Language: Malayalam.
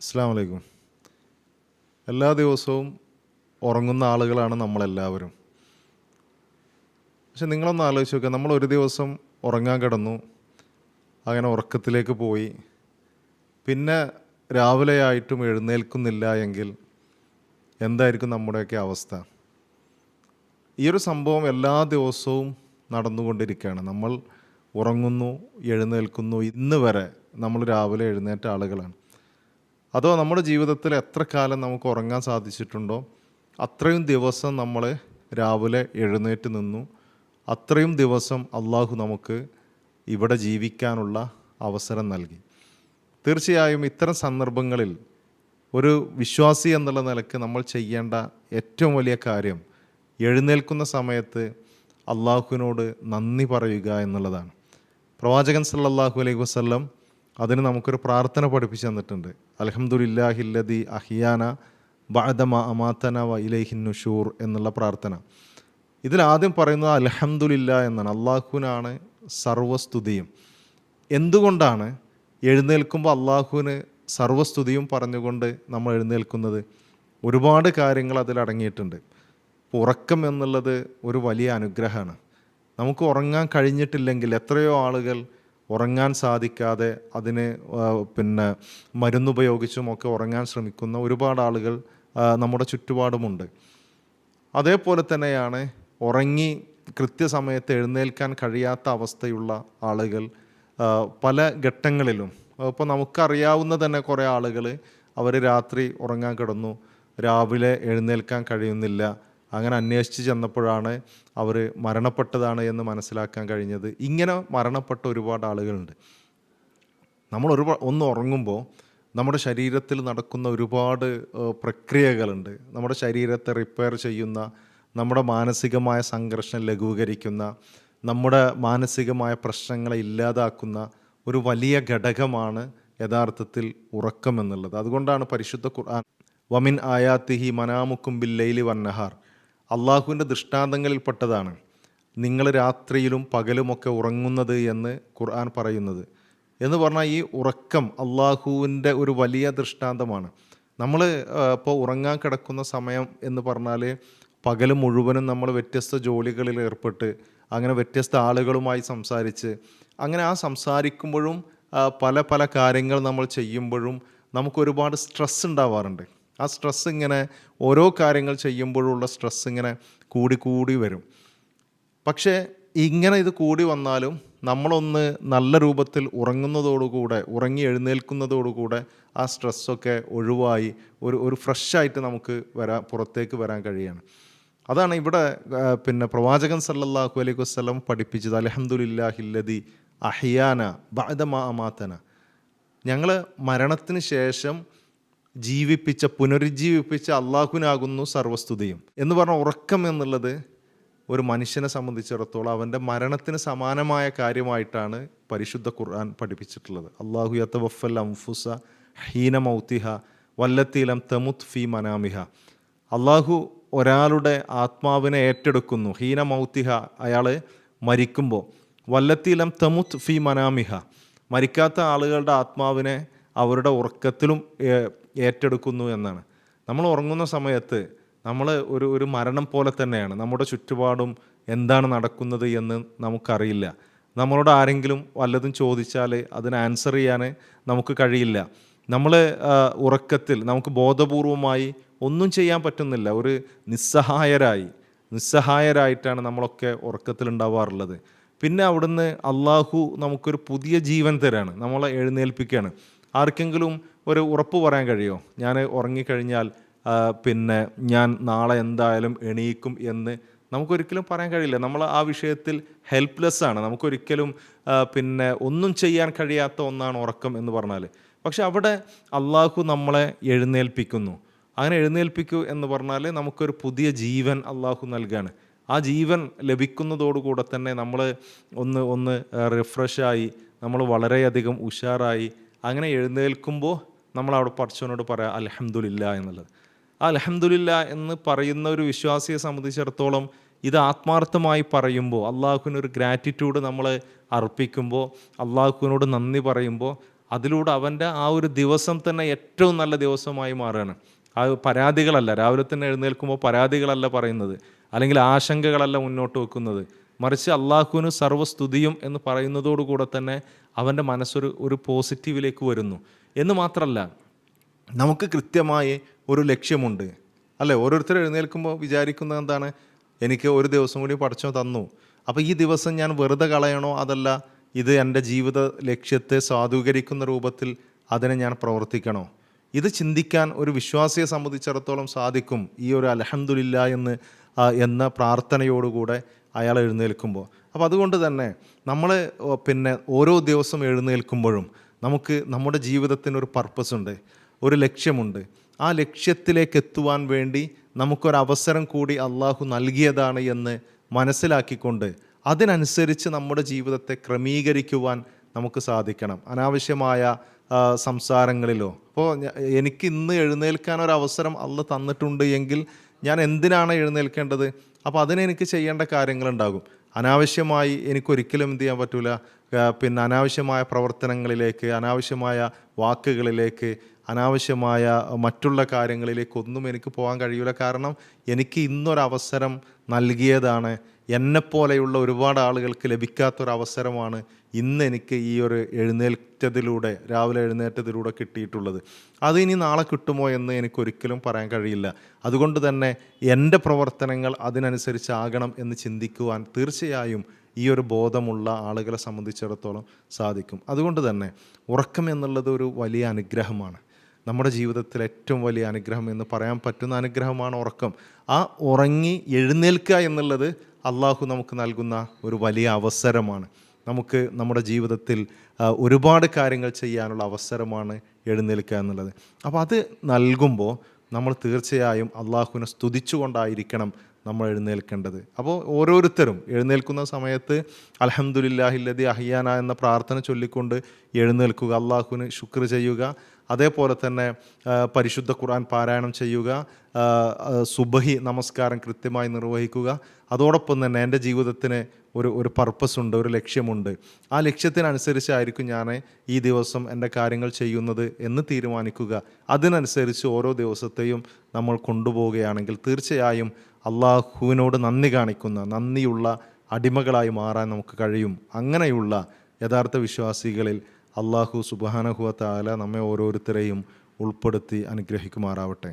അസ്സലാമു അലൈക്കും. എല്ലാ ദിവസവും ഉറങ്ങുന്ന ആളുകളാണ് നമ്മളെല്ലാവരും. പക്ഷെ നിങ്ങളൊന്ന് ആലോചിച്ച് നോക്കുക, നമ്മൾ ഒരു ദിവസം ഉറങ്ങാൻ കിടന്നു, അങ്ങനെ ഉറക്കത്തിലേക്ക് പോയി, പിന്നെ രാവിലെ ആയിട്ടും എഴുന്നേൽക്കുന്നില്ല എങ്കിൽ എന്തായിരിക്കും നമ്മുടെയൊക്കെ അവസ്ഥ? ഈ ഒരു സംഭവം എല്ലാ ദിവസവും നടന്നുകൊണ്ടിരിക്കുകയാണ്. നമ്മൾ ഉറങ്ങുന്നു, എഴുന്നേൽക്കുന്നു, ഇന്ന് വരെ നമ്മൾ രാവിലെ എഴുന്നേറ്റ ആളുകളാണ്. അതോ നമ്മുടെ ജീവിതത്തിൽ എത്ര കാലം നമുക്ക് ഉറങ്ങാൻ സാധിച്ചിട്ടുണ്ടോ അത്രയും ദിവസം നമ്മൾ രാവിലെ എഴുന്നേറ്റ് നിന്നു, അത്രയും ദിവസം അള്ളാഹു നമുക്ക് ഇവിടെ ജീവിക്കാനുള്ള അവസരം നൽകി. തീർച്ചയായും ഇത്തരം സന്ദർഭങ്ങളിൽ ഒരു വിശ്വാസി എന്നുള്ള നിലക്ക് നമ്മൾ ചെയ്യേണ്ട ഏറ്റവും വലിയ കാര്യം എഴുന്നേൽക്കുന്ന സമയത്ത് അള്ളാഹുവിനോട് നന്ദി പറയുക എന്നുള്ളതാണ്. പ്രവാചകൻ സല്ലല്ലാഹു അലൈഹി വസല്ലം അതിന് നമുക്കൊരു പ്രാർത്ഥന പഠിപ്പിച്ചു തന്നിട്ടുണ്ട്. അൽഹംദുലില്ലാഹില്ലദി അഹിയാന ബഅദമ അമാതന വ ഇലൈഹിൻ നുശൂർ എന്നുള്ള പ്രാർത്ഥന. ഇതിലാദ്യം പറയുന്നത് അൽഹംദുലില്ലാ എന്നാണ്. അള്ളാഹുവിനാണ് സർവസ്തുതിയും. എന്തുകൊണ്ടാണ് എഴുന്നേൽക്കുമ്പോൾ അള്ളാഹുവിന് സർവസ്തുതിയും പറഞ്ഞുകൊണ്ട് നമ്മൾ എഴുന്നേൽക്കുന്നത്? ഒരുപാട് കാര്യങ്ങൾ അതിലടങ്ങിയിട്ടുണ്ട്. ഉറക്കം എന്നുള്ളത് ഒരു വലിയ അനുഗ്രഹമാണ്. നമുക്ക് ഉറങ്ങാൻ കഴിഞ്ഞിട്ടില്ലെങ്കിൽ എത്രയോ ആളുകൾ ഉറങ്ങാൻ സാധിക്കാതെ അതിന് മരുന്നുപയോഗിച്ചും ഒക്കെ ഉറങ്ങാൻ ശ്രമിക്കുന്ന ഒരുപാട് ആളുകൾ നമ്മുടെ ചുറ്റുപാടുമുണ്ട്. അതേപോലെ തന്നെയാണ് ഉറങ്ങി കൃത്യസമയത്ത് എഴുന്നേൽക്കാൻ കഴിയാത്ത അവസ്ഥയുള്ള ആളുകൾ പല ഘട്ടങ്ങളിലും. ഇപ്പോൾ നമുക്കറിയാവുന്ന തന്നെ കുറേ ആളുകൾ അവർ രാത്രി ഉറങ്ങാൻ കിടന്നു, രാവിലെ എഴുന്നേൽക്കാൻ കഴിയുന്നില്ല. അങ്ങനെ അന്വേഷിച്ച് ചെന്നപ്പോഴാണ് അവർ മരണപ്പെട്ടതാണ് എന്ന് മനസ്സിലാക്കാൻ കഴിഞ്ഞത്. ഇങ്ങനെ മരണപ്പെട്ട ഒരുപാട് ആളുകളുണ്ട്. നമ്മൾ ഒന്ന് ഉറങ്ങുമ്പോൾ നമ്മുടെ ശരീരത്തിൽ നടക്കുന്ന ഒരുപാട് പ്രക്രിയകളുണ്ട്. നമ്മുടെ ശരീരത്തെ റിപ്പയർ ചെയ്യുന്ന, നമ്മുടെ മാനസികമായ സംഘർഷം ലഘൂകരിക്കുന്ന, നമ്മുടെ മാനസികമായ പ്രശ്നങ്ങളെ ഇല്ലാതാക്കുന്ന ഒരു വലിയ ഘടകമാണ് യഥാർത്ഥത്തിൽ ഉറക്കം എന്നുള്ളത്. അതുകൊണ്ടാണ് പരിശുദ്ധ ഖുർആൻ വമിൻ ആയാത്തിഹി മനാമുക്കും ബിൽ ലൈലി വന്നഹാർ, അള്ളാഹുവിൻ്റെ ദൃഷ്ടാന്തങ്ങളിൽപ്പെട്ടതാണ് നിങ്ങൾ രാത്രിയിലും പകലുമൊക്കെ ഉറങ്ങുന്നത് എന്ന് ഖുർആൻ പറയുന്നത്. എന്ന് പറഞ്ഞാൽ ഈ ഉറക്കം അള്ളാഹുവിൻ്റെ ഒരു വലിയ ദൃഷ്ടാന്തമാണ്. നമ്മൾ ഇപ്പോൾ ഉറങ്ങാൻ കിടക്കുന്ന സമയം എന്ന് പറഞ്ഞാൽ പകൽ മുഴുവനും നമ്മൾ വ്യത്യസ്ത ജോലികളിൽ ഏർപ്പെട്ട് അങ്ങനെ വ്യത്യസ്ത ആളുകളുമായി സംസാരിച്ച് അങ്ങനെ ആ സംസാരിക്കുമ്പോഴും പല പല കാര്യങ്ങൾ നമ്മൾ ചെയ്യുമ്പോഴും നമുക്കൊരുപാട് സ്ട്രെസ് ഉണ്ടാവാറുണ്ട്. ആ സ്ട്രെസ് ഇങ്ങനെ ഓരോ കാര്യങ്ങൾ ചെയ്യുമ്പോഴുള്ള സ്ട്രെസ് ഇങ്ങനെ കൂടി വരും. പക്ഷേ ഇങ്ങനെ ഇത് കൂടി വന്നാലും നമ്മളൊന്ന് നല്ല രൂപത്തിൽ ഉറങ്ങുന്നതോടുകൂടെ, ഉറങ്ങി എഴുന്നേൽക്കുന്നതോടുകൂടെ ആ സ്ട്രെസ്സൊക്കെ ഒഴിവായി ഒരു ഫ്രഷായിട്ട് നമുക്ക് പുറത്തേക്ക് വരാൻ കഴിയാണ്. അതാണ് ഇവിടെ പ്രവാചകൻ സല്ലല്ലാഹു അലൈഹി വസല്ലം പഠിപ്പിച്ചത്. അൽഹംദുലില്ലാഹില്ലദി അഹിയാന ബഅദമ അമാതന, ഞങ്ങൾ മരണത്തിന് ശേഷം പുനരുജ്ജീവിപ്പിച്ച അള്ളാഹുവിനാകുന്നു സർവസ്തുതിയും എന്ന് പറഞ്ഞ ഉറക്കം എന്നുള്ളത് ഒരു മനുഷ്യനെ സംബന്ധിച്ചിടത്തോളം അവൻ്റെ മരണത്തിന് സമാനമായ കാര്യമായിട്ടാണ് പരിശുദ്ധ ഖുർആൻ പഠിപ്പിച്ചിട്ടുള്ളത്. അള്ളാഹു യതവഫൽ അൻഫുസ ഹീന മൗതിഹ വല്ലത്തി ലം തമുത് ഫീ മനാമിഹ, അള്ളാഹു ഒരാളുടെ ആത്മാവിനെ ഏറ്റെടുക്കുന്നു. ഹീന മൗതിഹ, അയാൾ മരിക്കുമ്പോൾ, വല്ലത്തി ലം തമുത് ഫീ മനാമിഹ, മരിക്കാത്ത ആളുകളുടെ ആത്മാവിനെ അവരുടെ ഉറക്കത്തിലും ഏറ്റെടുക്കുന്നു എന്നാണ്. നമ്മൾ ഉറങ്ങുന്ന സമയത്ത് നമ്മൾ ഒരു മരണം പോലെ തന്നെയാണ്. നമ്മുടെ ചുറ്റുപാടും എന്താണ് നടക്കുന്നത് എന്ന് നമുക്കറിയില്ല. നമ്മളോട് ആരെങ്കിലും വല്ലതും ചോദിച്ചാൽ അതിന് ആൻസർ ചെയ്യാൻ നമുക്ക് കഴിയില്ല. നമ്മൾ ഉറക്കത്തിൽ നമുക്ക് ബോധപൂർവമായി ഒന്നും ചെയ്യാൻ പറ്റുന്നില്ല. ഒരു നിസ്സഹായരായിട്ടാണ് നമ്മളൊക്കെ ഉറക്കത്തിലുണ്ടാവാറുള്ളത്. പിന്നെ അവിടുന്ന് അള്ളാഹു നമുക്കൊരു പുതിയ ജീവൻ തരാണ്, നമ്മളെ എഴുന്നേൽപ്പിക്കുകയാണ്. ആർക്കെങ്കിലും ഒരു ഉറപ്പ് പറയാൻ കഴിയുമോ? ഞാൻ ഉറങ്ങിക്കഴിഞ്ഞാൽ ഞാൻ നാളെ എന്തായാലും എണീക്കും എന്ന് നമുക്കൊരിക്കലും പറയാൻ കഴിയില്ല. നമ്മൾ ആ വിഷയത്തിൽ ഹെൽപ്ലെസ് ആണ്. നമുക്കൊരിക്കലും ഒന്നും ചെയ്യാൻ കഴിയാത്ത ഒന്നാണ് ഉറക്കം എന്ന് പറഞ്ഞാൽ. പക്ഷെ അവിടെ അള്ളാഹു നമ്മളെ എഴുന്നേൽപ്പിക്കുന്നു. അങ്ങനെ എഴുന്നേൽപ്പിക്കൂ എന്ന് പറഞ്ഞാൽ നമുക്കൊരു പുതിയ ജീവൻ അള്ളാഹു നൽകുകയാണ്. ആ ജീവൻ ലഭിക്കുന്നതോടുകൂടെ തന്നെ നമ്മൾ ഒന്ന് റിഫ്രഷായി, നമ്മൾ വളരെയധികം ഉഷാറായി അങ്ങനെ എഴുന്നേൽക്കുമ്പോൾ നമ്മൾ അവിടെ പടച്ചവനോട് പറയാം അൽഹംദുലില്ലാ എന്നുള്ളത്. ആ അൽഹംദുലില്ലാ എന്ന് പറയുന്ന ഒരു വിശ്വാസിയെ സംബന്ധിച്ചിടത്തോളം ഇത് ആത്മാർത്ഥമായി പറയുമ്പോൾ, അള്ളാഹുവിനൊരു ഗ്രാറ്റിറ്റ്യൂഡ് നമ്മൾ അർപ്പിക്കുമ്പോൾ, അള്ളാഹുവിനോട് നന്ദി പറയുമ്പോൾ അതിലൂടെ അവൻ്റെ ആ ഒരു ദിവസം തന്നെ ഏറ്റവും നല്ല ദിവസമായി മാറുകയാണ്. ആ പരാതികളല്ല, രാവിലെ തന്നെ എഴുന്നേൽക്കുമ്പോൾ പരാതികളല്ല പറയുന്നത്, അല്ലെങ്കിൽ ആശങ്കകളല്ല മുന്നോട്ട് വെക്കുന്നത്, മറിച്ച് അള്ളാഹുവിന് സർവ്വസ്തുതിയും എന്ന് പറയുന്നതോടുകൂടെ തന്നെ അവൻ്റെ മനസ്സൊരു പോസിറ്റീവിലേക്ക് വരുന്നു. എന്ന് മാത്രമല്ല, നമുക്ക് കൃത്യമായി ഒരു ലക്ഷ്യമുണ്ട് അല്ലേ? ഓരോരുത്തർ എഴുന്നേൽക്കുമ്പോൾ വിചാരിക്കുന്നത് എന്താണ്? എനിക്ക് ഒരു ദിവസം കൂടി പടച്ചോൻ തന്നു, അപ്പോൾ ഈ ദിവസം ഞാൻ വെറുതെ കളയണോ, അതല്ല ഇത് എൻ്റെ ജീവിത ലക്ഷ്യത്തെ സാധൂകരിക്കുന്ന രൂപത്തിൽ അതിനെ ഞാൻ പ്രവർത്തിക്കണോ? ഇത് ചിന്തിക്കാൻ ഒരു വിശ്വാസിയെ സംബന്ധിച്ചിടത്തോളം സാധിക്കും ഈ ഒരു അൽഹംദുലില്ലാ എന്ന പ്രാർത്ഥനയോടുകൂടെ അയാൾ എഴുന്നേൽക്കുമ്പോൾ. അപ്പോൾ അതുകൊണ്ട് തന്നെ നമ്മൾ ഓരോ ദിവസം എഴുന്നേൽക്കുമ്പോഴും നമുക്ക് നമ്മുടെ ജീവിതത്തിനൊരു പർപ്പസ് ഉണ്ട്, ഒരു ലക്ഷ്യമുണ്ട്. ആ ലക്ഷ്യത്തിലേക്ക് എത്തുവാൻ വേണ്ടി നമുക്കൊരവസരം കൂടി അള്ളാഹു നൽകിയതാണ് എന്ന് മനസ്സിലാക്കിക്കൊണ്ട് അതിനനുസരിച്ച് നമ്മുടെ ജീവിതത്തെ ക്രമീകരിക്കുവാൻ നമുക്ക് സാധിക്കണം. അനാവശ്യമായ സംസാരങ്ങളിലോ, അപ്പോൾ എനിക്ക് ഇന്ന് എഴുന്നേൽക്കാനൊരവസരം അള്ളാഹു തന്നിട്ടുണ്ട് എങ്കിൽ ഞാൻ എന്തിനാണ് എഴുന്നേൽക്കേണ്ടത്? അപ്പോൾ അതിനെനിക്ക് ചെയ്യേണ്ട കാര്യങ്ങളുണ്ടാകും. അനാവശ്യമായി എനിക്കൊരിക്കലും എന്ത് ചെയ്യാൻ പറ്റില്ല, അനാവശ്യമായ പ്രവർത്തനങ്ങളിലേക്ക്, അനാവശ്യമായ വാക്കുകളിലേക്ക്, അനാവശ്യമായ മറ്റുള്ള കാര്യങ്ങളിലേക്കൊന്നും എനിക്ക് പോകാൻ കഴിയില്ല. കാരണം എനിക്ക് ഇന്നൊരവസരം നൽകിയതാണ്, എന്നെപ്പോലെയുള്ള ഒരുപാട് ആളുകൾക്ക് ലഭിക്കാത്തൊരവസരമാണ് ഇന്ന് എനിക്ക് ഈ ഒരു രാവിലെ എഴുന്നേറ്റതിലൂടെ കിട്ടിയിട്ടുള്ളത്. അത് ഇനി നാളെ കിട്ടുമോ എന്ന് എനിക്കൊരിക്കലും പറയാൻ കഴിയില്ല. അതുകൊണ്ട് തന്നെ എൻ്റെ പ്രവർത്തനങ്ങൾ അതിനനുസരിച്ചാകണം എന്ന് ചിന്തിക്കുവാൻ തീർച്ചയായും ഈ ഒരു ബോധമുള്ള ആളുകളെ സംബന്ധിച്ചിടത്തോളം സാധിക്കും. അതുകൊണ്ട് തന്നെ ഉറക്കം എന്നുള്ളത് ഒരു വലിയ അനുഗ്രഹമാണ്. നമ്മുടെ ജീവിതത്തിൽ ഏറ്റവും വലിയ അനുഗ്രഹം എന്ന് പറയാൻ പറ്റുന്ന അനുഗ്രഹമാണ് ഉറക്കം. ആ ഉറങ്ങി എഴുന്നേൽക്കുക എന്നുള്ളത് അള്ളാഹു നമുക്ക് നൽകുന്ന ഒരു വലിയ അവസരമാണ്. നമുക്ക് നമ്മുടെ ജീവിതത്തിൽ ഒരുപാട് കാര്യങ്ങൾ ചെയ്യാനുള്ള അവസരമാണ് എഴുന്നേൽക്കുക എന്നുള്ളത്. അപ്പോൾ അത് നൽകുമ്പോൾ നമ്മൾ തീർച്ചയായും അള്ളാഹുവിനെ സ്തുതിച്ചുകൊണ്ടായിരിക്കണം നമ്മൾ എഴുന്നേൽക്കേണ്ടത്. അപ്പോൾ ഓരോരുത്തരും എഴുന്നേൽക്കുന്ന സമയത്ത് അൽഹംദുലില്ലാഹില്ലദി അഹ്യാന എന്ന പ്രാർത്ഥന ചൊല്ലിക്കൊണ്ട് എഴുന്നേൽക്കുക, അള്ളാഹുവിന് ശുക്ർ ചെയ്യുക. അതേപോലെ തന്നെ പരിശുദ്ധ ഖുർആൻ പാരായണം ചെയ്യുക, സുബഹി നമസ്കാരം കൃത്യമായി നിർവഹിക്കുക. അതോടൊപ്പം തന്നെ എൻ്റെ ജീവിതത്തിന് ഒരു പർപ്പസ് ഉണ്ട്, ഒരു ലക്ഷ്യമുണ്ട്. ആ ലക്ഷ്യത്തിനനുസരിച്ചായിരിക്കും ഞാൻ ഈ ദിവസം എൻ്റെ കാര്യങ്ങൾ ചെയ്യുന്നത് എന്ന് തീരുമാനിക്കുക. അതിനനുസരിച്ച് ഓരോ ദിവസത്തെയും നമ്മൾ കൊണ്ടുപോവുകയാണെങ്കിൽ തീർച്ചയായും അള്ളാഹുവിനോട് നന്ദി കാണിക്കുന്ന, നന്ദിയുള്ള അടിമകളായി മാറാൻ നമുക്ക് കഴിയും. അങ്ങനെയുള്ള യഥാർത്ഥ വിശ്വാസികളിൽ അള്ളാഹു സുബ്ഹാനഹു വ തആല നമ്മെ ഓരോരുത്തരെയും ഉൾപ്പെടുത്തി അനുഗ്രഹിക്കുമാറാവട്ടെ.